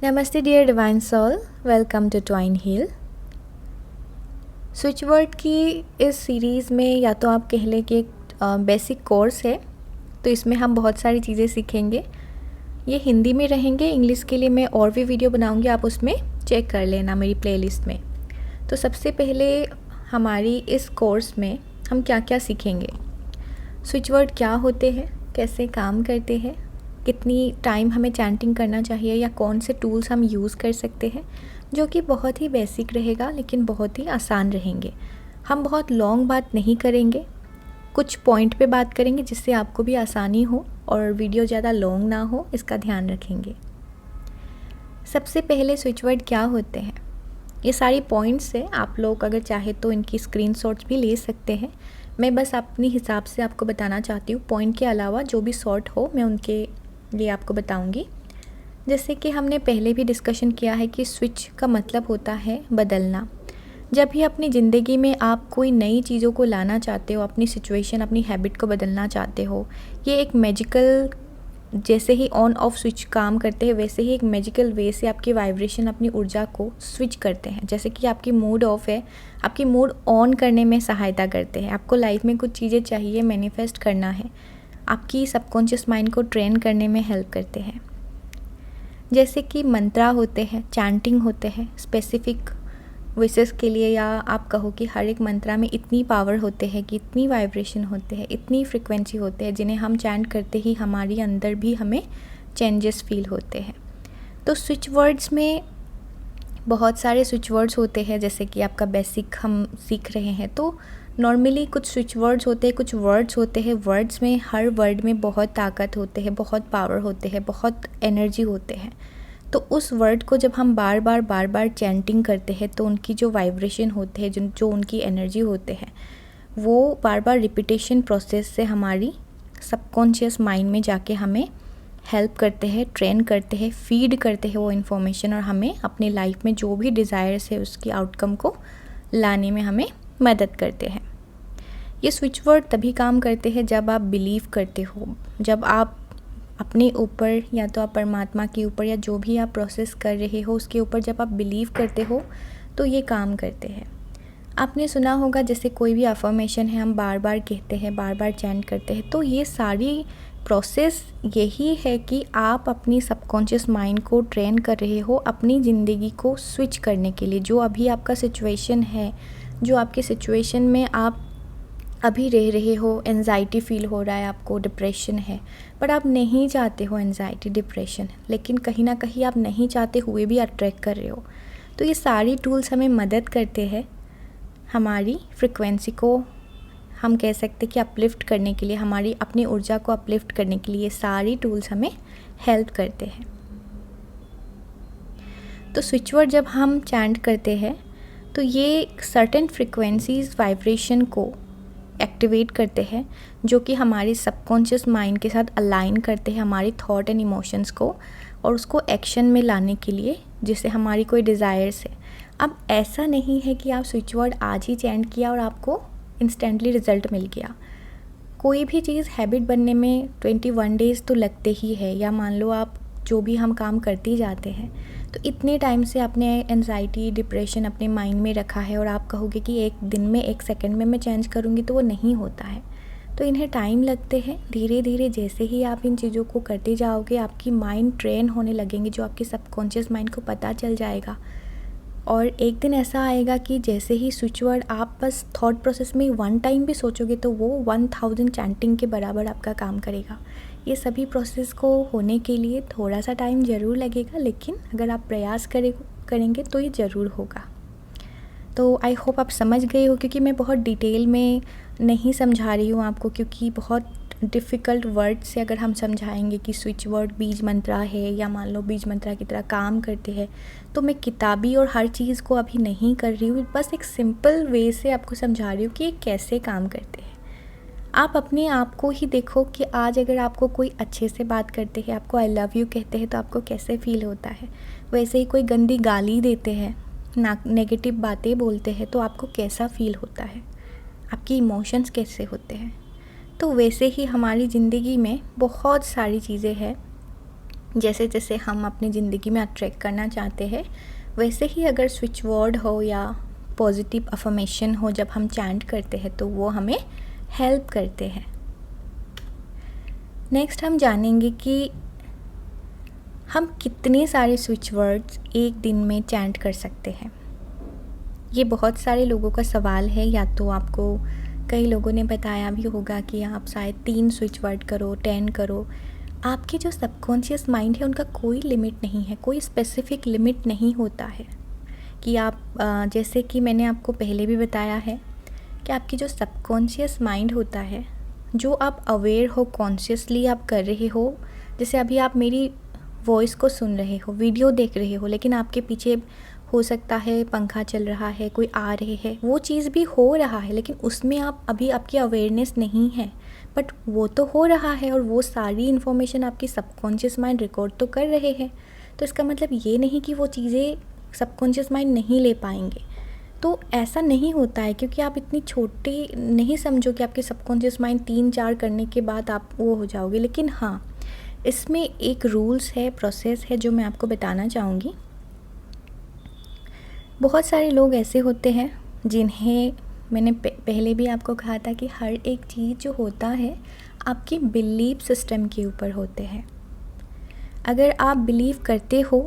नमस्ते dear divine soul, welcome to twine heal. Switch word की इस सीरीज़ में या तो आप कह लें कि एक बेसिक कोर्स है, तो इसमें हम बहुत सारी चीज़ें सीखेंगे। ये हिंदी में रहेंगे, इंग्लिश के लिए मैं और भी वीडियो बनाऊंगी, आप उसमें चेक कर लेना मेरी प्लेलिस्ट में। तो सबसे पहले हमारी इस कोर्स में हम क्या क्या सीखेंगे, स्विच वर्ड क्या होते हैं, कैसे काम करते हैं, कितनी टाइम हमें चैंटिंग करना चाहिए या कौन से टूल्स हम यूज़ कर सकते हैं, जो कि बहुत ही बेसिक रहेगा लेकिन बहुत ही आसान रहेंगे। हम बहुत लॉन्ग बात नहीं करेंगे, कुछ पॉइंट पे बात करेंगे जिससे आपको भी आसानी हो और वीडियो ज़्यादा लॉन्ग ना हो, इसका ध्यान रखेंगे। सबसे पहले स्विच वर्ड क्या होते हैं, ये सारी पॉइंट्स है, आप लोग अगर चाहे तो इनकी स्क्रीनशॉट्स भी ले सकते हैं। मैं बस अपने हिसाब से आपको बताना चाहती हूँ, पॉइंट के अलावा जो भी शॉर्ट हो मैं उनके लिए आपको बताऊंगी। जैसे कि हमने पहले भी डिस्कशन किया है कि स्विच का मतलब होता है बदलना। जब भी अपनी ज़िंदगी में आप कोई नई चीज़ों को लाना चाहते हो, अपनी सिचुएशन, अपनी हैबिट को बदलना चाहते हो, ये एक मैजिकल, जैसे ही ऑन ऑफ स्विच काम करते हैं वैसे ही एक मैजिकल वे से आपकी वाइब्रेशन, अपनी ऊर्जा को स्विच करते हैं। जैसे कि आपकी मूड ऑफ है, आपकी मूड ऑन करने में सहायता करते हैं। आपको लाइफ में कुछ चीज़ें चाहिए, मैनिफेस्ट करना है, आपकी सबकॉन्शियस माइंड को ट्रेन करने में हेल्प करते हैं। जैसे कि मंत्रा होते हैं, चैंटिंग होते हैं स्पेसिफिक विशेस के लिए, या आप कहो कि हर एक मंत्रा में इतनी पावर होते हैं कि इतनी वाइब्रेशन होते हैं, इतनी फ्रिक्वेंसी होते हैं, जिन्हें हम चैंट करते ही हमारी अंदर भी हमें चेंजेस फील होते हैं। तो स्विच वर्ड्स में बहुत सारे स्विच वर्ड्स होते हैं, जैसे कि आपका बेसिक हम सीख रहे हैं। तो नॉर्मली कुछ स्विच वर्ड्स होते हैं, कुछ वर्ड्स होते हैं। वर्ड्स में, हर वर्ड में बहुत ताकत होते हैं, बहुत पावर होते हैं, बहुत एनर्जी होते हैं। तो उस वर्ड को जब हम बार बार चैंटिंग करते हैं तो उनकी जो वाइब्रेशन होते हैं, जो उनकी एनर्जी होते हैं, वो बार बार रिपीटेशन प्रोसेस से हमारी सबकॉन्शियस माइंड में जाके हमें हेल्प करते हैं, ट्रेन करते हैं, फीड करते हैं वो इन्फॉर्मेशन, और हमें अपनी लाइफ में जो भी डिज़ायर्स है उसकी आउटकम को लाने में हमें मदद करते हैं। ये स्विच वर्ड तभी काम करते हैं जब आप बिलीव करते हो, जब आप अपने ऊपर या तो आप परमात्मा के ऊपर या जो भी आप प्रोसेस कर रहे हो उसके ऊपर जब आप बिलीव करते हो तो ये काम करते हैं। आपने सुना होगा, जैसे कोई भी अफर्मेशन है हम बार बार कहते हैं, बार बार चैंट करते हैं, तो ये सारी प्रोसेस यही है कि आप अपनी सबकॉन्शियस माइंड को ट्रेन कर रहे हो अपनी ज़िंदगी को स्विच करने के लिए। जो अभी आपका सिचुएशन है, जो आपके सिचुएशन में आप अभी रह रहे हो, एंजाइटी फील हो रहा है, आपको डिप्रेशन है, पर आप नहीं चाहते हो एंजाइटी डिप्रेशन, लेकिन कहीं ना कहीं आप नहीं चाहते हुए भी अट्रैक्ट कर रहे हो। तो ये सारी टूल्स हमें मदद करते हैं हमारी फ्रिक्वेंसी को, हम कह सकते कि अपलिफ्ट करने के लिए, हमारी अपनी ऊर्जा को अपलिफ्ट करने के लिए ये सारी टूल्स हमें हेल्प करते हैं। तो स्विच वर्ड जब हम चैंट करते हैं तो ये सर्टेन फ्रिक्वेंसीज वाइब्रेशन को एक्टिवेट करते हैं, जो कि हमारी सबकॉन्शियस माइंड के साथ अलाइन करते हैं हमारी थॉट एंड इमोशंस को, और उसको एक्शन में लाने के लिए, जिससे हमारी कोई डिज़ायर्स है। अब ऐसा नहीं है कि आप स्विच वर्ड आज ही चैंट किया और आपको इंस्टेंटली रिजल्ट मिल गया। कोई भी चीज़ हैबिट बनने में 21 डेज़ तो लगते ही है, या मान लो आप जो भी हम काम करते ही जाते हैं, तो इतने टाइम से आपने एंजाइटी डिप्रेशन अपने माइंड में रखा है और आप कहोगे कि एक दिन में, एक सेकंड में मैं चेंज करूँगी, तो वो नहीं होता है। तो इन्हें टाइम लगते हैं। धीरे धीरे जैसे ही आप इन चीज़ों को करते जाओगे, आपकी माइंड ट्रेन होने लगेंगे, जो आपके सबकॉन्शियस माइंड को पता चल जाएगा। और एक दिन ऐसा आएगा कि जैसे ही स्विच वर्ड आप बस थॉट प्रोसेस में 1 टाइम भी सोचोगे तो वो 1000 चैंटिंग के बराबर आपका काम करेगा। ये सभी प्रोसेस को होने के लिए थोड़ा सा टाइम ज़रूर लगेगा, लेकिन अगर आप प्रयास करेंगे तो ये ज़रूर होगा। तो आई होप आप समझ गए हो, क्योंकि मैं बहुत डिटेल में नहीं समझा रही हूँ आपको, क्योंकि बहुत डिफ़िकल्ट वर्ड से अगर हम समझाएंगे कि स्विच वर्ड बीज मंत्रा है, या मान लो बीज मंत्रा की तरह काम करते हैं, तो मैं किताबी और हर चीज़ को अभी नहीं कर रही हूँ, बस एक सिंपल वे से आपको समझा रही हूँ कि ये कैसे काम करते हैं। आप अपने आप को ही देखो कि आज अगर आपको कोई अच्छे से बात करते हैं, आपको आई लव यू कहते हैं, तो आपको कैसे फ़ील होता है। वैसे ही कोई गंदी गाली देते हैं, नेगेटिव बातें बोलते हैं, तो आपको कैसा फ़ील होता है, आपकी इमोशंस कैसे होते हैं। तो वैसे ही हमारी ज़िंदगी में बहुत सारी चीज़ें हैं जैसे जैसे हम अपनी ज़िंदगी में अट्रैक्ट करना चाहते हैं, वैसे ही अगर स्विच वर्ड हो या पॉजिटिव अफर्मेशन हो जब हम चैंट करते हैं तो वो हमें हेल्प करते हैं। नेक्स्ट हम जानेंगे कि हम कितने सारे स्विच वर्ड्स एक दिन में चैंट कर सकते हैं। ये बहुत सारे लोगों का सवाल है, या तो आपको कई लोगों ने बताया भी होगा कि आप शायद 3 स्विच वर्ड करो, 10 करो। आपके जो सबकॉन्शियस माइंड है उनका कोई लिमिट नहीं है, कोई स्पेसिफिक लिमिट नहीं होता है कि आप जैसे कि मैंने आपको पहले भी बताया है कि आपकी जो सबकॉन्शियस माइंड होता है, जो आप अवेयर हो, कॉन्शियसली आप कर रहे हो, जैसे अभी आप मेरी वॉइस को सुन रहे हो, वीडियो देख रहे हो, लेकिन आपके पीछे हो सकता है पंखा चल रहा है, कोई आ रहे है, वो चीज़ भी हो रहा है, लेकिन उसमें आप अभी आपकी अवेयरनेस नहीं है, बट वो तो हो रहा है और वो सारी इन्फॉर्मेशन आपकी सबकॉन्शियस माइंड रिकॉर्ड तो कर रहे हैं। तो इसका मतलब ये नहीं कि वो चीज़ें सबकॉन्शियस माइंड नहीं ले पाएंगे। तो ऐसा नहीं होता है, क्योंकि आप इतनी छोटी नहीं समझो कि आपके सबकॉन्शियस माइंड 3-4 करने के बाद आप वो हो जाओगे। लेकिन हाँ, इसमें एक रूल्स है, प्रोसेस है जो मैं आपको बताना चाहूँगी। बहुत सारे लोग ऐसे होते हैं जिन्हें मैंने पहले भी आपको कहा था कि हर एक चीज़ जो होता है आपकी बिलीफ सिस्टम के ऊपर होते हैं। अगर आप बिलीव करते हो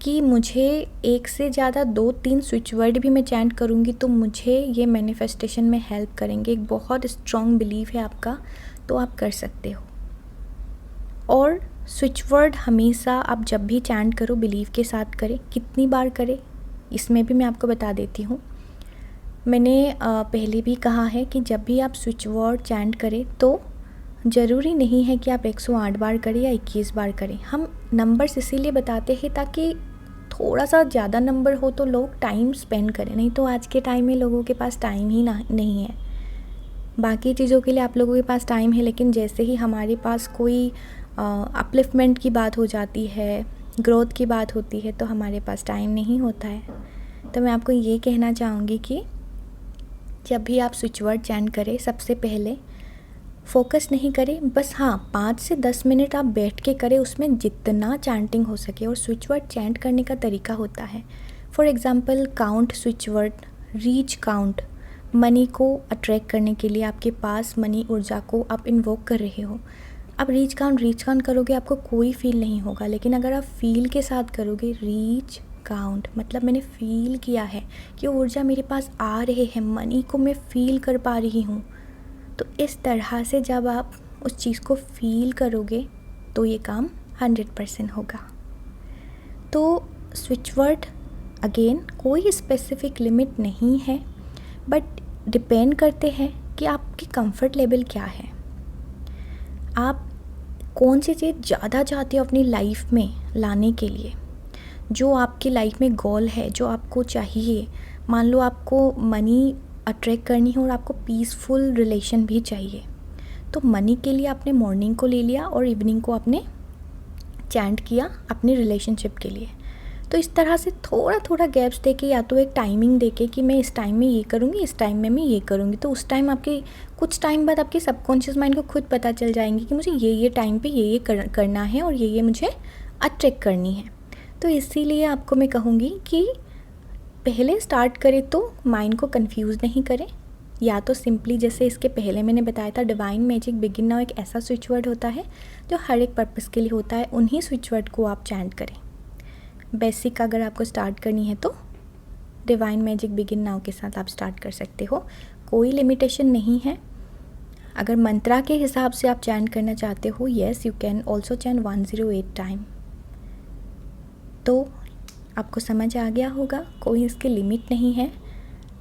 कि मुझे एक से ज़्यादा 2-3 स्विच वर्ड भी मैं चैंट करूँगी तो मुझे ये मैनिफेस्टेशन में हेल्प करेंगे, एक बहुत स्ट्रॉन्ग बिलीफ है आपका, तो आप कर सकते हो। और स्विच वर्ड हमेशा आप जब भी चैंट करो बिलीव के साथ करें। कितनी बार करें इसमें भी मैं आपको बता देती हूँ। मैंने पहले भी कहा है कि जब भी आप स्विच वर्ड चैंट करें तो ज़रूरी नहीं है कि आप 108 बार करें या 21 बार करें। हम नंबर्स इसीलिए बताते हैं ताकि थोड़ा सा ज़्यादा नंबर हो तो लोग टाइम स्पेंड करें, नहीं तो आज के टाइम में लोगों के पास टाइम ही नहीं है। बाकी चीज़ों के लिए आप लोगों के पास टाइम है, लेकिन जैसे ही हमारे पास कोई अपलिफ्टमेंट की बात हो जाती है, ग्रोथ की बात होती है, तो हमारे पास टाइम नहीं होता है। तो मैं आपको ये कहना चाहूँगी कि जब भी आप स्विच वर्ड चैंट करें, सबसे पहले फोकस नहीं करें, बस हाँ 5 से 10 मिनट आप बैठ के करें, उसमें जितना चैंटिंग हो सके। और स्विच वर्ड चैंट करने का तरीका होता है, for example count switch word, reach count. Money को अट्रैक्ट करने के लिए आपके पास मनी ऊर्जा को आप इन्वोक कर रहे हो। अब रीच काउंट करोगे आपको कोई फील नहीं होगा, लेकिन अगर आप फील के साथ करोगे रीच काउंट, मतलब मैंने फ़ील किया है कि ऊर्जा मेरे पास आ रहे हैं, मनी को मैं फ़ील कर पा रही हूँ। तो इस तरह से जब आप उस चीज़ को फ़ील करोगे तो ये काम 100% होगा। तो स्विच वर्ड अगेन कोई स्पेसिफिक लिमिट नहीं है, बट डिपेंड करते हैं कि आपकी कंफर्ट लेवल क्या है, आप कौन सी चीज़ ज़्यादा चाहते हो अपनी लाइफ में लाने के लिए, जो आपकी लाइफ में गोल है, जो आपको चाहिए। मान लो आपको मनी अट्रैक्ट करनी है और आपको पीसफुल रिलेशन भी चाहिए, तो मनी के लिए आपने मॉर्निंग को ले लिया और इवनिंग को आपने चैंट किया अपनी रिलेशनशिप के लिए। तो इस तरह से थोड़ा थोड़ा गैप्स देके, या तो एक टाइमिंग देके कि मैं इस टाइम में ये करूँगी, इस टाइम में मैं ये करूँगी, तो उस टाइम आपके कुछ टाइम बाद आपके सबकॉन्शियस माइंड को खुद पता चल जाएंगी कि मुझे ये टाइम पे ये करना है और ये मुझे अट्रैक्ट करनी है। तो इसीलिए आपको मैं कहूँगी कि पहले स्टार्ट करें तो माइंड को कंफ्यूज नहीं करें, या तो सिंपली जैसे इसके पहले मैंने बताया था डिवाइन मैजिक बिगिन नाउ एक ऐसा स्विच वर्ड होता है जो हर एक पर्पस के लिए होता है, उन्हीं स्विच वर्ड को आप चैंट करें। बेसिक अगर आपको स्टार्ट करनी है तो डिवाइन मैजिक बिगिन नाउ के साथ आप स्टार्ट कर सकते हो, कोई लिमिटेशन नहीं है। अगर मंत्रा के हिसाब से आप चैंट करना चाहते हो, yes you can also chant 108 time. तो आपको समझ आ गया होगा, कोई इसकी लिमिट नहीं है।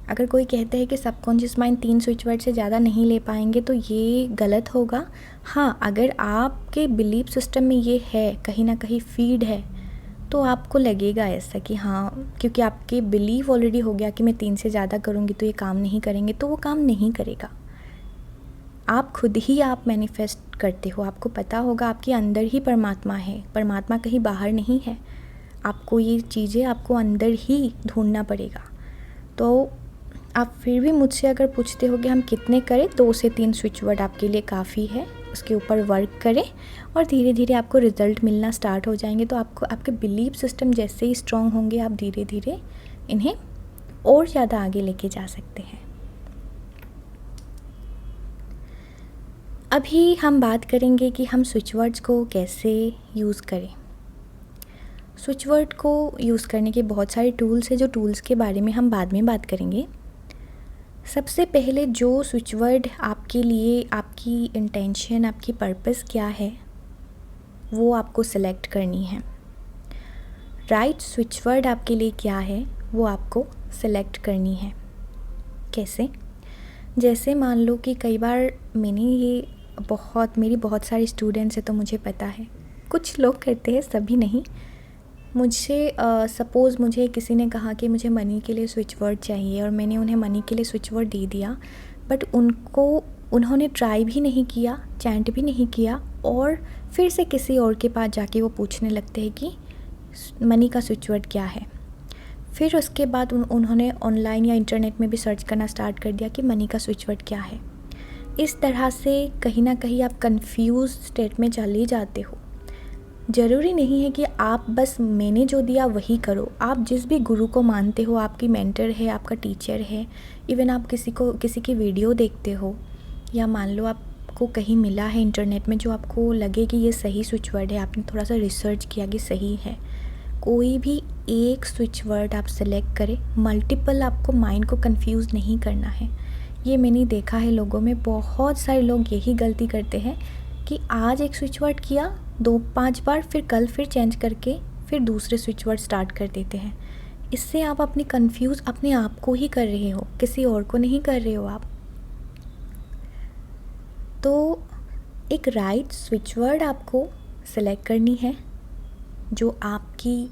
अगर कोई कहते हैं कि सबकॉन्शियस माइंड 3 स्विच वर्ड से ज़्यादा नहीं ले पाएंगे तो ये गलत होगा। हाँ, अगर आपके बिलीफ सिस्टम में ये है, कहीं ना कहीं फीड है, तो आपको लगेगा ऐसा कि हाँ, क्योंकि आपके बिलीव ऑलरेडी हो गया कि मैं 3 से ज़्यादा करूँगी तो ये काम नहीं करेंगे, तो वो काम नहीं करेगा। आप खुद ही आप मैनिफेस्ट करते हो, आपको पता होगा आपके अंदर ही परमात्मा है, परमात्मा कहीं बाहर नहीं है। आपको ये चीज़ें आपको अंदर ही ढूंढना पड़ेगा। तो आप फिर भी मुझसे अगर पूछते हो कि हम कितने करें, 2 से 3 स्विच वर्ड आपके लिए काफ़ी है। उसके ऊपर वर्क करें और धीरे धीरे आपको रिज़ल्ट मिलना स्टार्ट हो जाएंगे। तो आपको आपके बिलीफ सिस्टम जैसे ही स्ट्रॉन्ग होंगे, आप धीरे धीरे इन्हें और ज़्यादा आगे लेके जा सकते हैं। अभी हम बात करेंगे कि हम स्विच वर्ड्स को कैसे यूज़ करें। स्विच वर्ड को यूज़ करने के बहुत सारे टूल्स हैं, जो टूल्स के बारे में हम बाद में बात करेंगे। सबसे पहले जो स्विच वर्ड आपके लिए, आपकी इंटेंशन, आपकी पर्पस क्या है, वो आपको सेलेक्ट करनी है। राइट स्विच वर्ड आपके लिए क्या है, वो आपको सेलेक्ट करनी है। कैसे? जैसे मान लो कि कई बार मेरी बहुत सारे स्टूडेंट्स हैं, तो मुझे पता है कुछ लोग करते हैं, सभी नहीं। मुझे सपोज़ मुझे किसी ने कहा कि मुझे मनी के लिए स्विच वर्ड चाहिए और मैंने उन्हें मनी के लिए स्विच वर्ड दे दिया, बट उन्होंने ट्राई भी नहीं किया, चैंट भी नहीं किया और फिर से किसी और के पास जाके वो पूछने लगते हैं कि मनी का स्विच वर्ड क्या है। फिर उसके बाद उन्होंने ऑनलाइन या इंटरनेट में भी सर्च करना स्टार्ट कर दिया कि मनी का स्विच वर्ड क्या है। इस तरह से कहीं ना कहीं आप कंफ्यूज स्टेट में चले जाते हो। ज़रूरी नहीं है कि आप बस मैंने जो दिया वही करो। आप जिस भी गुरु को मानते हो, आपकी मेंटर है, आपका टीचर है, इवन आप किसी की वीडियो देखते हो, या मान लो आपको कहीं मिला है इंटरनेट में जो आपको लगे कि ये सही स्विच वर्ड है, आपने थोड़ा सा रिसर्च किया कि सही है, कोई भी एक स्विच वर्ड आप सेलेक्ट करें। मल्टीपल आपको माइंड को कंफ्यूज नहीं करना है। ये मैंने देखा है लोगों में, बहुत सारे लोग यही गलती करते हैं कि आज एक स्विच वर्ड किया 2-5 बार, फिर कल फिर चेंज करके फिर दूसरे स्विच वर्ड स्टार्ट कर देते हैं। इससे आप अपने आप को ही कर रहे हो, किसी और को नहीं कर रहे हो आप। तो एक राइट स्विच वर्ड आपको सेलेक्ट करनी है, जो आपकी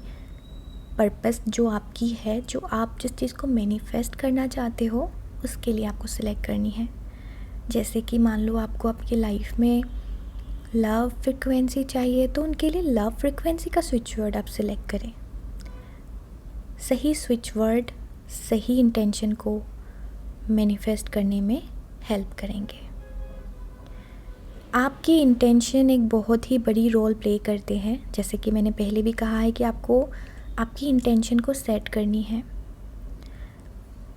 पर्पस, जो आपकी है, जो आप जिस चीज़ को मैनिफेस्ट करना चाहते हो, उसके लिए आपको सिलेक्ट करनी है। जैसे कि मान लो आपको आपकी लाइफ में लव फ्रिक्वेंसी चाहिए, तो उनके लिए लव फ्रिक्वेंसी का स्विच वर्ड आप सिलेक्ट करें। सही स्विच वर्ड सही इंटेंशन को मैनिफेस्ट करने में हेल्प करेंगे। आपकी इंटेंशन एक बहुत ही बड़ी रोल प्ले करते हैं। जैसे कि मैंने पहले भी कहा है कि आपको आपकी इंटेंशन को सेट करनी है।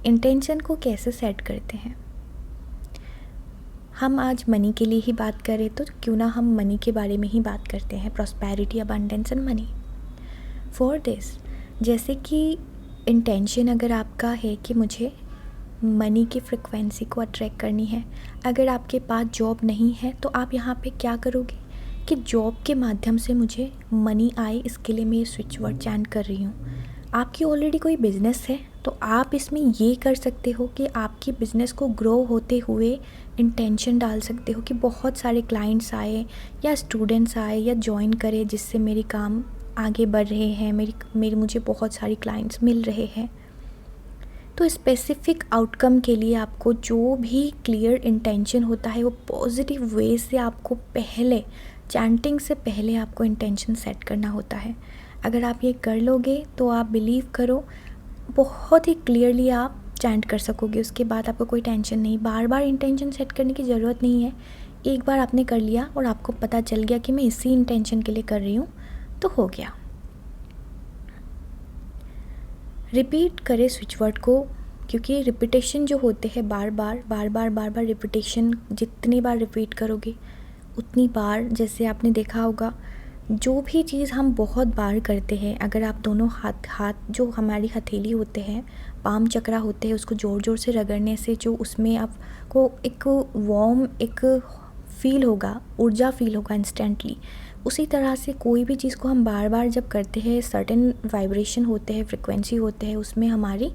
इंटेंशन को कैसे सेट करते हैं? हम आज मनी के लिए ही बात करें, तो क्यों ना हम मनी के बारे में ही बात करते हैं। Prosperity, abundance and money. For this, जैसे कि इंटेंशन अगर आपका है कि मुझे मनी की फ्रिक्वेंसी को अट्रैक्ट करनी है, अगर आपके पास जॉब नहीं है तो आप यहाँ पे क्या करोगे कि जॉब के माध्यम से मुझे मनी आए, इसके लिए मैं ये स्विच वर्ड चैंट कर रही हूँ। आपकी ऑलरेडी कोई बिज़नेस है, तो आप इसमें ये कर सकते हो कि आपकी बिज़नेस को ग्रो होते हुए इंटेंशन डाल सकते हो कि बहुत सारे क्लाइंट्स आए या स्टूडेंट्स आए या ज्वाइन करे, जिससे मेरे काम आगे बढ़ रहे हैं, मुझे बहुत सारी क्लाइंट्स मिल रहे हैं। तो स्पेसिफिक आउटकम के लिए आपको जो भी क्लियर इंटेंशन होता है, वो पॉजिटिव वे से आपको पहले, चैंटिंग से पहले आपको इंटेंशन सेट करना होता है। अगर आप ये कर लोगे तो आप बिलीव करो, बहुत ही क्लियरली आप चैंट कर सकोगे। उसके बाद आपको कोई टेंशन नहीं, बार बार इंटेंशन सेट करने की ज़रूरत नहीं है। एक बार आपने कर लिया और आपको पता चल गया कि मैं इसी इंटेंशन के लिए कर रही हूँ, तो हो गया। रिपीट करें स्विच वर्ड को, क्योंकि रिपीटेशन जो होते हैं बार बार रिपीटेशन, जितनी बार रिपीट करोगे उतनी बार, जैसे आपने देखा होगा, जो भी चीज़ हम बहुत बार करते हैं, अगर आप दोनों हाथ जो हमारी हथेली होते हैं, पाम चक्रा होते हैं, उसको ज़ोर ज़ोर से रगड़ने से जो उसमें आपको एक वार्म एक फील होगा, ऊर्जा फील होगा इंस्टेंटली। उसी तरह से कोई भी चीज़ को हम बार बार जब करते हैं, सर्टेन वाइब्रेशन होते हैं, फ्रिक्वेंसी होते हैं, उसमें हमारी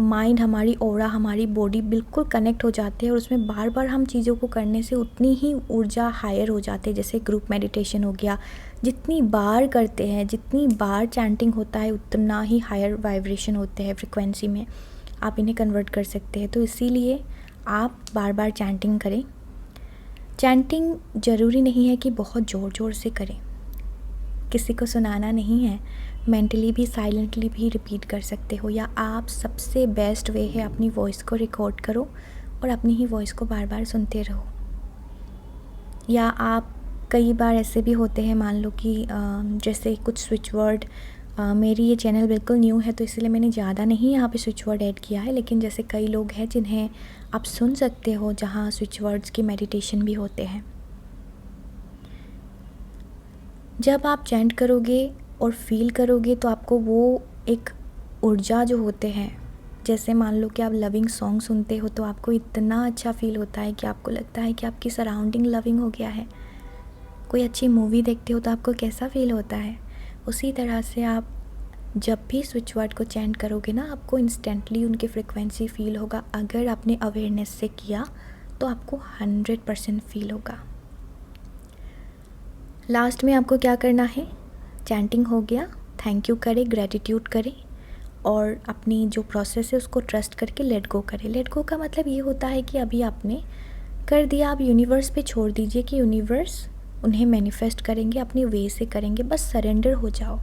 माइंड, हमारी ऑरा, हमारी बॉडी बिल्कुल कनेक्ट हो जाते हैं और उसमें बार बार हम चीज़ों को करने से उतनी ही ऊर्जा हायर हो जाती है। जैसे ग्रुप मेडिटेशन हो गया, जितनी बार करते हैं, जितनी बार चैंटिंग होता है, उतना ही हायर वाइब्रेशन होते हैं फ्रिक्वेंसी में, आप इन्हें कन्वर्ट कर सकते हैं। तो इसीलिए आप बार बार चैंटिंग करें। चैंटिंग ज़रूरी नहीं है कि बहुत ज़ोर ज़ोर से करें, किसी को सुनाना नहीं है, मेंटली भी साइलेंटली भी रिपीट कर सकते हो, या आप सबसे बेस्ट वे है अपनी वॉइस को रिकॉर्ड करो और अपनी ही वॉइस को बार बार सुनते रहो। या आप कई बार ऐसे भी होते हैं, मान लो कि जैसे कुछ स्विच वर्ड, मेरी ये चैनल बिल्कुल न्यू है तो इसलिए मैंने ज़्यादा नहीं यहाँ पे स्विच वर्ड ऐड किया है, लेकिन जैसे कई लोग हैं जिन्हें आप सुन सकते हो जहाँ स्विच वर्ड्स की मेडिटेशन भी होते हैं। जब आप चैंट करोगे और फील करोगे तो आपको वो एक ऊर्जा जो होते हैं, जैसे मान लो कि आप लविंग सॉन्ग सुनते हो तो आपको इतना अच्छा फील होता है कि आपको लगता है कि आपकी सराउंडिंग लविंग हो गया है। कोई अच्छी मूवी देखते हो तो आपको कैसा फील होता है, उसी तरह से आप जब भी स्विच वर्ड को चैंट करोगे ना, आपको इंस्टेंटली उनकी फ्रिक्वेंसी फील होगा। अगर आपने अवेयरनेस से किया तो आपको 100% फील होगा। लास्ट में आपको क्या करना है, चैंटिंग हो गया, थैंक यू करें, ग्रेटिट्यूड करें और अपनी जो प्रोसेस है उसको ट्रस्ट करके लेट गो करें। लेट गो का मतलब ये होता है कि अभी आपने कर दिया, आप यूनिवर्स पे छोड़ दीजिए कि यूनिवर्स उन्हें मैनिफेस्ट करेंगे, अपनी वे से करेंगे, बस सरेंडर हो जाओ।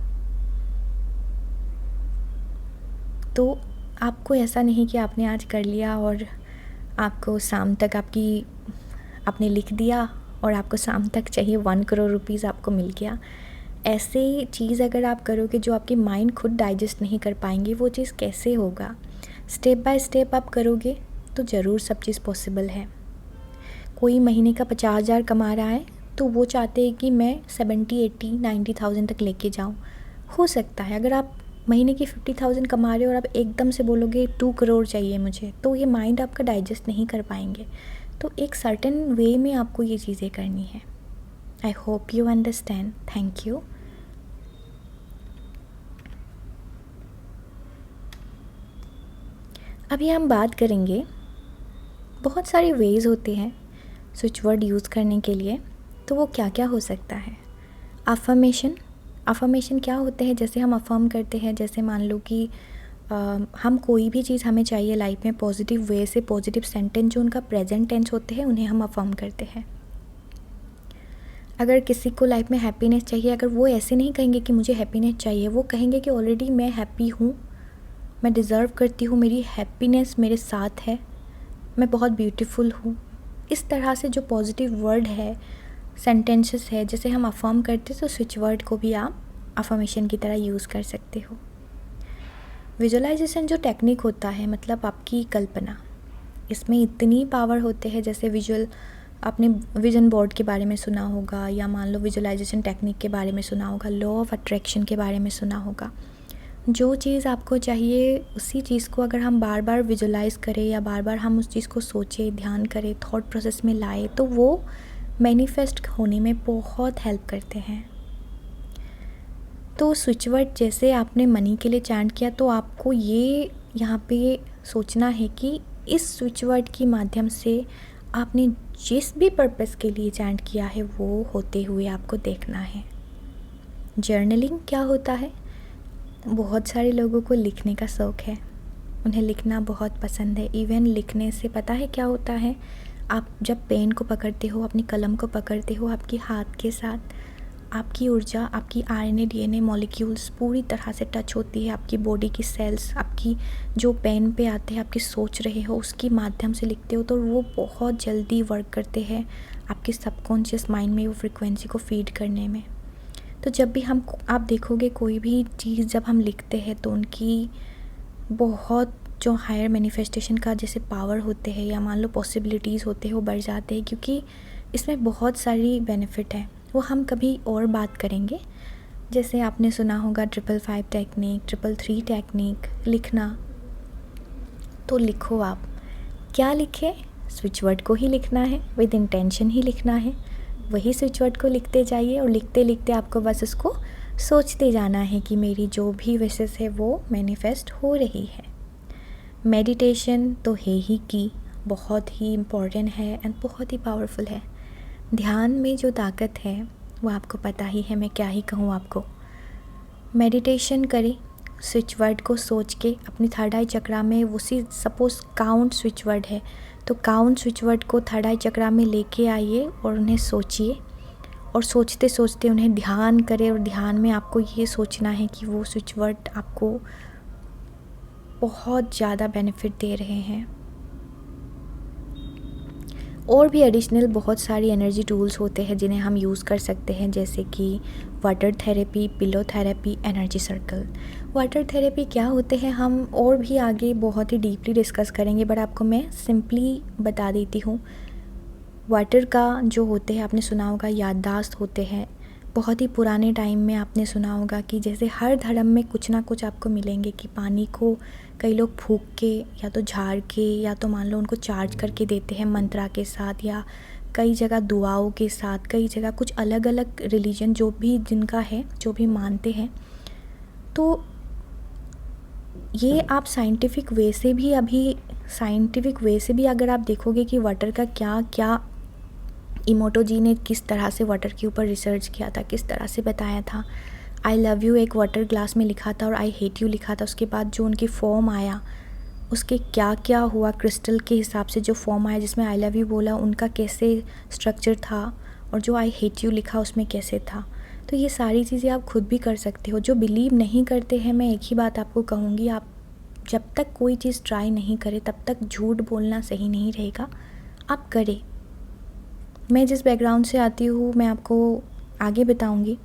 तो आपको ऐसा नहीं कि आपने आज कर लिया और आपको शाम तक आपने लिख दिया और आपको शाम तक चाहिए 1 करोड़ रुपीज़ आपको मिल गया। ऐसे चीज़ अगर आप करोगे जो आपकी माइंड खुद डाइजेस्ट नहीं कर पाएंगे, वो चीज़ कैसे होगा। स्टेप बाय स्टेप आप करोगे तो ज़रूर सब चीज़ पॉसिबल है। कोई महीने का 50,000 कमा रहा है तो वो चाहते हैं कि मैं 70, 80, 90,000 तक लेके जाऊँ। हो सकता है अगर आप महीने की 50,000 कमा रहे हो और आप एकदम से बोलोगे 2 करोड़ चाहिए मुझे, तो ये माइंड आपका डाइजेस्ट नहीं कर पाएंगे। तो एक सर्टेन वे में आपको ये चीज़ें करनी है। I hope you understand. Thank you. अभी हम बात करेंगे, बहुत सारे वेज़ होते हैं स्विच वर्ड यूज़ करने के लिए, तो वो क्या क्या हो सकता है। अफर्मेशन क्या होते हैं, जैसे हम अफर्म करते हैं, जैसे मान लो कि हम कोई भी चीज़ हमें चाहिए लाइफ में पॉजिटिव वे से, पॉजिटिव सेंटेंस जो उनका प्रेजेंट टेंस होते हैं उन्हें हम अफर्म करते हैं। अगर किसी को लाइफ में हैप्पीनेस चाहिए, अगर वो ऐसे नहीं कहेंगे कि मुझे हैप्पीनेस चाहिए, वो कहेंगे कि ऑलरेडी मैं हैप्पी हूँ, मैं डिज़र्व करती हूँ, मेरी हैप्पीनेस मेरे साथ है, मैं बहुत ब्यूटीफुल हूँ। इस तरह से जो पॉजिटिव वर्ड है, सेंटेंसेस है, जैसे हम अफर्म करते तो स्विच वर्ड को भी आप अफर्मेशन की तरह यूज़ कर सकते हो। विजुअलाइजेशन जो टेक्निक होता है, मतलब आपकी कल्पना, इसमें इतनी पावर होते हैं। जैसे आपने विजन बोर्ड के बारे में सुना होगा, या मान लो विजुअलाइजेशन टेक्निक के बारे में सुना होगा, लॉ ऑफ अट्रैक्शन के बारे में सुना होगा। जो चीज़ आपको चाहिए उसी चीज़ को अगर हम बार बार विजुअलाइज़ करें या बार बार हम उस चीज़ को सोचें, ध्यान करें, थॉट प्रोसेस में लाए, तो वो मैनिफेस्ट होने में बहुत हेल्प करते हैं। तो स्विच वर्ड जैसे आपने मनी के लिए चैंट किया, तो आपको ये यहाँ पे सोचना है कि इस स्विच वर्ड के माध्यम से आपने जिस भी पर्पस के लिए चैंट किया है वो होते हुए आपको देखना है। जर्नलिंग क्या होता है, बहुत सारे लोगों को लिखने का शौक़ है, उन्हें लिखना बहुत पसंद है। इवन लिखने से पता है क्या होता है, आप जब पेन को पकड़ते हो, अपनी कलम को पकड़ते हो, आपके हाथ के साथ आपकी ऊर्जा, आपकी आरएनए डीएनए मॉलिक्यूल्स पूरी तरह से टच होती है, आपकी बॉडी की सेल्स, आपकी जो पेन पे आते हैं, आपकी सोच रहे हो उसके माध्यम से लिखते हो, तो वो बहुत जल्दी वर्क करते हैं आपके सबकॉन्शियस माइंड में वो फ्रिक्वेंसी को फीड करने में। तो जब भी आप देखोगे कोई भी चीज़ जब हम लिखते हैं तो उनकी बहुत जो हायर मैनिफेस्टेशन का जैसे पावर होते हैं या मान लो पॉसिबिलिटीज़ होते हैं वो बढ़ जाते हैं, क्योंकि इसमें बहुत सारी बेनिफिट है, वो हम कभी और बात करेंगे। जैसे आपने सुना होगा 555 टेक्निक, 333 टेक्निक, लिखना। तो लिखो, आप क्या लिखें, स्विच वर्ड को ही लिखना है, विद इंटेंशन ही लिखना है, वही स्विच वर्ड को लिखते जाइए और लिखते लिखते आपको बस उसको सोचते जाना है कि मेरी जो भी विशेस है वो मैनिफेस्ट हो रही है। मेडिटेशन तो है ही की बहुत ही इम्पॉर्टेंट है एंड बहुत ही पावरफुल है। ध्यान में जो ताकत है वो आपको पता ही है, मैं क्या ही कहूँ आपको। मेडिटेशन करें, स्विच वर्ड को सोच के अपनी थर्ड आई चक्रा में, उसी सपोज़ काउंट स्विच वर्ड है तो काउंट स्विच वर्ड को थर्ड आई चक्रा में लेके आइए और उन्हें सोचिए, और सोचते सोचते उन्हें ध्यान करें, और ध्यान में आपको ये सोचना है कि वो स्विच वर्ड आपको बहुत ज़्यादा बेनिफिट दे रहे हैं। और भी एडिशनल बहुत सारी एनर्जी टूल्स होते हैं जिन्हें हम यूज़ कर सकते हैं, जैसे कि water therapy, pillow therapy, energy circle. Water therapy क्या होते हैं हम और भी आगे बहुत ही डीपली डिस्कस करेंगे, बट आपको मैं सिंपली बता देती हूँ। वाटर का जो होते हैं, आपने सुना होगा याददाश्त होते हैं। बहुत ही पुराने टाइम में आपने सुना होगा कि जैसे हर धर्म में कुछ ना कुछ आपको मिलेंगे कि पानी को कई लोग फूंक के या तो झाड़ के या तो मान लो उनको चार्ज करके देते हैं मंत्रा के साथ, या कई जगह दुआओं के साथ, कई जगह कुछ अलग अलग रिलीजन जो भी जिनका है, जो भी मानते हैं। तो ये आप साइंटिफिक वे से भी अगर आप देखोगे कि वाटर का क्या क्या इमोटो जी ने किस तरह से वाटर के ऊपर रिसर्च किया था, किस तरह से बताया था। आई लव यू एक वाटर ग्लास में लिखा था और आई हेट यू लिखा था। उसके बाद जो उनकी फॉर्म आया, उसके क्या क्या हुआ, क्रिस्टल के हिसाब से जो फॉर्म आया जिसमें आई लव यू बोला, उनका कैसे स्ट्रक्चर था, और जो आई हेट यू लिखा उसमें कैसे था। तो ये सारी चीज़ें आप खुद भी कर सकते हो। जो बिलीव नहीं करते हैं, मैं एक ही बात आपको कहूँगी, आप जब तक कोई चीज़ ट्राई नहीं करें तब तक झूठ बोलना सही नहीं रहेगा। आप करें। मैं जिस बैकग्राउंड से आती हूँ मैं आपको आगे बताऊँगी।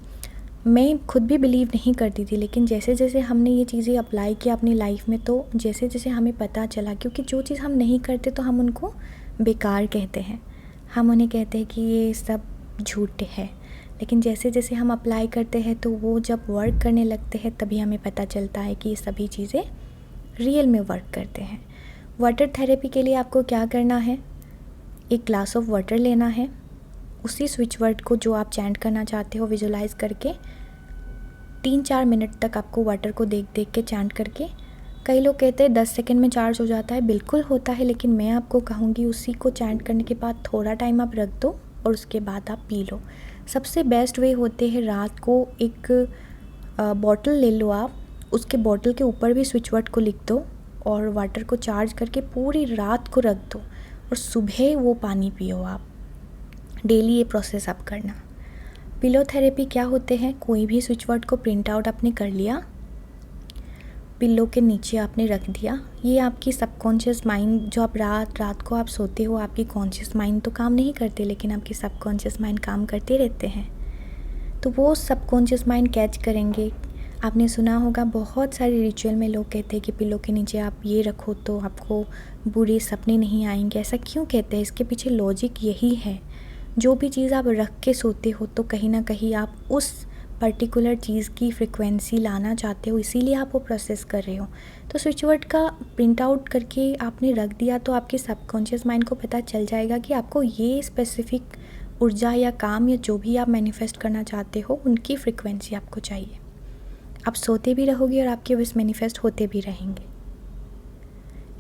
मैं खुद भी बिलीव नहीं करती थी, लेकिन जैसे जैसे हमने ये चीज़ें अप्लाई किया अपनी लाइफ में, तो जैसे जैसे हमें पता चला, क्योंकि जो चीज़ हम नहीं करते तो हम उनको बेकार कहते हैं, हम उन्हें कहते हैं कि ये सब झूठ है। लेकिन जैसे जैसे हम अप्लाई करते हैं तो वो जब वर्क करने लगते हैं तभी हमें पता चलता है कि ये सभी चीज़ें रियल में वर्क करते हैं। वाटर थेरेपी के लिए आपको क्या करना है, एक ग्लास ऑफ वाटर लेना है, उसी स्विच वर्ड को जो आप चैंट करना चाहते हो विजुलाइज करके 3-4 मिनट तक आपको वाटर को देख देख के चैंट करके, कई लोग कहते हैं 10 सेकंड में चार्ज हो जाता है, बिल्कुल होता है, लेकिन मैं आपको कहूँगी उसी को चैंट करने के बाद थोड़ा टाइम आप रख दो और उसके बाद आप पी लो। सबसे बेस्ट वे होते हैं रात को एक बॉटल ले लो आप, उसके बॉटल के ऊपर भी स्विच वर्ड को लिख दो और वाटर को चार्ज करके पूरी रात को रख दो और सुबह वो पानी पियो आप। डेली ये प्रोसेस आप करना। पिलो थेरेपी क्या होते हैं, कोई भी स्विच वर्ड को प्रिंट आउट आपने कर लिया, पिल्लो के नीचे आपने रख दिया। ये आपकी सबकॉन्शियस माइंड, जो आप रात को आप सोते हो, आपकी कॉन्शियस माइंड तो काम नहीं करते, लेकिन आपकी सबकॉन्शियस माइंड काम करते रहते हैं। तो वो सबकॉन्शियस माइंड कैच करेंगे। आपने सुना होगा बहुत सारे रिचुअल में लोग कहते हैं कि पिल्लो के नीचे आप ये रखो तो आपको बुरे सपने नहीं आएंगे। ऐसा क्यों कहते हैं, इसके पीछे लॉजिक यही है, जो भी चीज़ आप रख के सोते हो तो कहीं ना कहीं आप उस पर्टिकुलर चीज़ की फ्रिक्वेंसी लाना चाहते हो, इसीलिए आप वो प्रोसेस कर रहे हो। तो स्विच वर्ड का प्रिंट आउट करके आपने रख दिया तो आपके सबकॉन्शियस माइंड को पता चल जाएगा कि आपको ये स्पेसिफिक ऊर्जा या काम या जो भी आप मैनिफेस्ट करना चाहते हो उनकी फ्रिक्वेंसी आपको चाहिए। आप सोते भी रहोगे और आपके विश मैनिफेस्ट होते भी रहेंगे।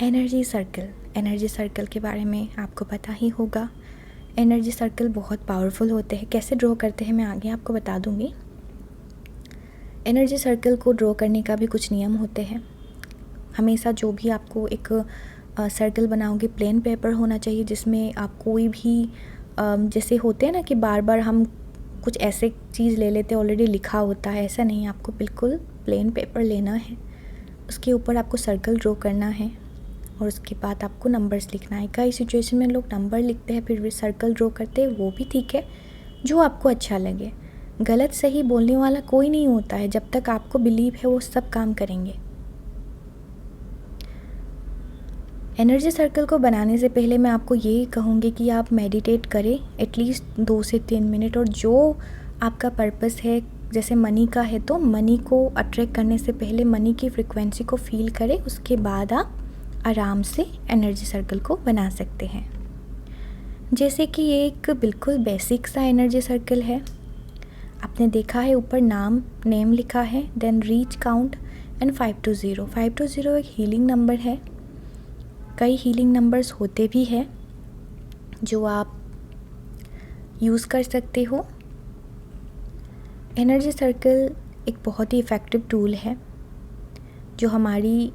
एनर्जी सर्कल के बारे में आपको पता ही होगा। एनर्जी सर्कल बहुत पावरफुल होते हैं। कैसे ड्रॉ करते हैं मैं आगे आपको बता दूंगी। एनर्जी सर्कल को ड्रॉ करने का भी कुछ नियम होते हैं। हमेशा जो भी आपको एक सर्कल बनाओगे, प्लेन पेपर होना चाहिए जिसमें आप कोई भी जैसे होते हैं ना कि बार बार हम कुछ ऐसे चीज़ ले लेते हैं ऑलरेडी लिखा होता है, ऐसा नहीं, आपको बिल्कुल प्लेन पेपर लेना है, उसके ऊपर आपको सर्कल ड्रॉ करना है और उसके बाद आपको नंबर्स लिखना है। कई सिचुएशन में लोग नंबर लिखते हैं फिर भी सर्कल ड्रॉ करते हैं, वो भी ठीक है, जो आपको अच्छा लगे। गलत सही बोलने वाला कोई नहीं होता है, जब तक आपको बिलीव है वो सब काम करेंगे। एनर्जी सर्कल को बनाने से पहले मैं आपको ये कहूँगी कि आप मेडिटेट करें एटलीस्ट 2 से 3 मिनट, और जो आपका पर्पस है, जैसे मनी का है तो मनी को अट्रैक्ट करने से पहले मनी की फ्रिक्वेंसी को फील करें, उसके बाद आप आराम से एनर्जी सर्कल को बना सकते हैं। जैसे कि ये एक बिल्कुल बेसिक सा एनर्जी सर्कल है। आपने देखा है ऊपर नेम लिखा है, then reach, count and 5 to 0। 5 to 0 एक हीलिंग नंबर है। कई हीलिंग नंबर्स होते भी हैं जो आप यूज़ कर सकते हो। एनर्जी सर्कल एक बहुत ही इफ़ेक्टिव टूल है जो हमारी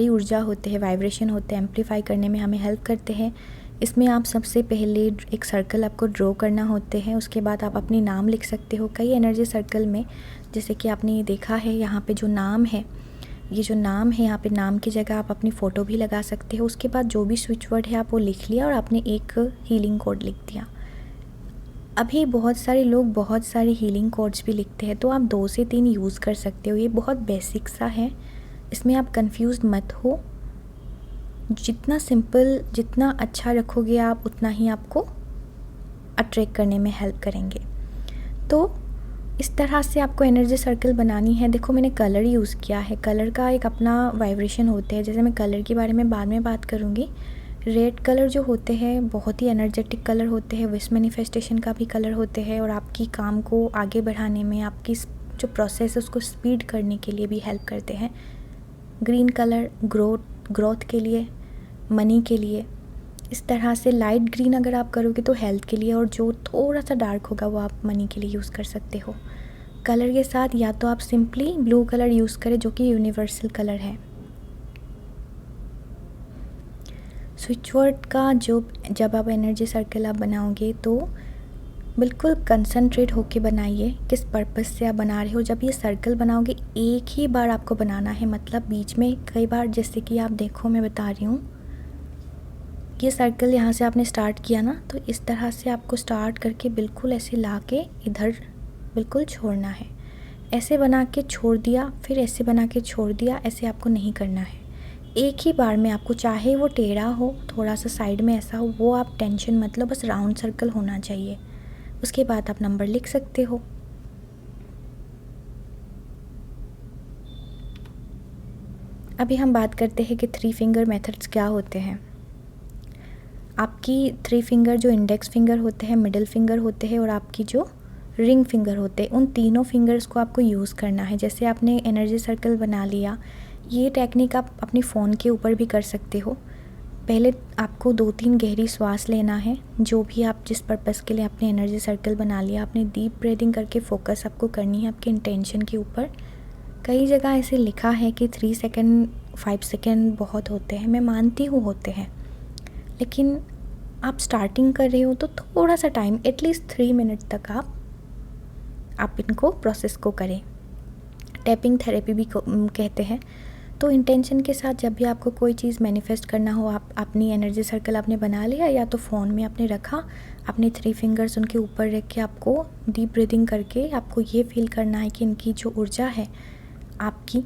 ऊर्जा होते हैं, वाइब्रेशन होते हैं, एम्पलीफाई करने में हमें हेल्प करते हैं। इसमें आप सबसे पहले एक सर्कल आपको ड्रॉ करना होते हैं, उसके बाद आप अपनी नाम लिख सकते हो। कई एनर्जी सर्कल में जैसे कि आपने ये देखा है यहाँ पे जो नाम है, ये जो नाम है, यहाँ पे नाम की जगह आप अपनी फ़ोटो भी लगा सकते हो। उसके बाद जो भी स्विच वर्ड है आप वो लिख लिया और आपने एक हीलिंग कोड लिख दिया। अभी बहुत सारे लोग बहुत सारे हीलिंग कोड्स भी लिखते हैं, तो आप 2 से 3 यूज़ कर सकते हो। ये बहुत बेसिक सा है, इसमें आप कंफ्यूज मत हो। जितना सिंपल, जितना अच्छा रखोगे आप, उतना ही आपको अट्रैक्ट करने में हेल्प करेंगे। तो इस तरह से आपको एनर्जी सर्कल बनानी है। देखो मैंने कलर यूज़ किया है, कलर का एक अपना वाइब्रेशन होते हैं। जैसे मैं कलर के बारे में बाद में बात करूँगी। रेड कलर जो होते हैं बहुत ही एनर्जेटिक कलर होते हैं, विश मैनिफेस्टेशन का भी कलर होते हैं और आपकी काम को आगे बढ़ाने में, आपकी जो प्रोसेस है उसको स्पीड करने के लिए भी हेल्प करते हैं। ग्रीन कलर ग्रोथ के लिए, मनी के लिए। इस तरह से लाइट ग्रीन अगर आप करोगे तो हेल्थ के लिए, और जो थोड़ा सा डार्क होगा वो आप मनी के लिए यूज़ कर सकते हो। कलर के साथ या तो आप सिंपली ब्लू कलर यूज़ करें जो कि यूनिवर्सल कलर है। स्विच वर्ड का जब आप एनर्जी सर्कल आप बनाओगे तो बिल्कुल कंसंट्रेट होके बनाइए किस पर्पस से आप बना रहे हो। जब ये सर्कल बनाओगे एक ही बार आपको बनाना है, मतलब बीच में कई बार, जैसे कि आप देखो मैं बता रही हूँ, ये सर्कल यहाँ से आपने स्टार्ट किया ना, तो इस तरह से आपको स्टार्ट करके बिल्कुल ऐसे ला के इधर बिल्कुल छोड़ना है। ऐसे बना के छोड़ दिया, फिर ऐसे बना के छोड़ दिया, ऐसे आपको नहीं करना है। एक ही बार में आपको, चाहे वो टेढ़ा हो, थोड़ा सा साइड में ऐसा हो, वो आप टेंशन मत लो, बस राउंड सर्कल होना चाहिए। उसके बाद आप नंबर लिख सकते हो। अभी हम बात करते हैं कि 3 फिंगर मेथड्स क्या होते हैं। आपकी 3 फिंगर जो इंडेक्स फिंगर होते हैं, मिडिल फिंगर होते हैं और आपकी जो रिंग फिंगर होते हैं, उन तीनों फिंगर्स को आपको यूज़ करना है। जैसे आपने एनर्जी सर्कल बना लिया, ये टेक्निक आप अपनी फ़ोन के ऊपर भी कर सकते हो। पहले आपको 2-3 गहरी सांस लेना है। जो भी आप जिस पर्पस के लिए आपने एनर्जी सर्कल बना लिया, आपने डीप ब्रीदिंग करके फोकस आपको करनी है आपके इंटेंशन के ऊपर। कई जगह ऐसे लिखा है कि 3 सेकेंड 5 सेकेंड बहुत होते हैं, मैं मानती हूँ होते हैं, लेकिन आप स्टार्टिंग कर रहे हो तो थोड़ा सा टाइम, एटलीस्ट 3 मिनट तक आप इनको प्रोसेस को करें। टैपिंग थेरेपी भी कहते हैं। तो इंटेंशन के साथ जब भी आपको कोई चीज़ मैनिफेस्ट करना हो, आप अपनी एनर्जी सर्कल आपने बना लिया या तो फ़ोन में आपने रखा, अपने 3 फिंगर्स उनके ऊपर रख के आपको डीप ब्रीदिंग करके आपको ये फील करना है कि इनकी जो ऊर्जा है आपकी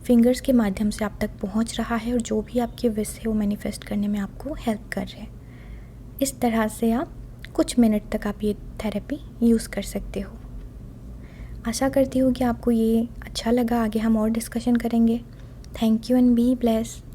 फिंगर्स के माध्यम से आप तक पहुंच रहा है और जो भी आपके विश है वो मैनिफेस्ट करने में आपको हेल्प कर रहे हैं। इस तरह से आप कुछ मिनट तक आप ये थेरेपी यूज़ कर सकते हो। आशा करती हूँ कि आपको ये अच्छा लगा। आगे हम और डिस्कशन करेंगे। Thank you and be blessed.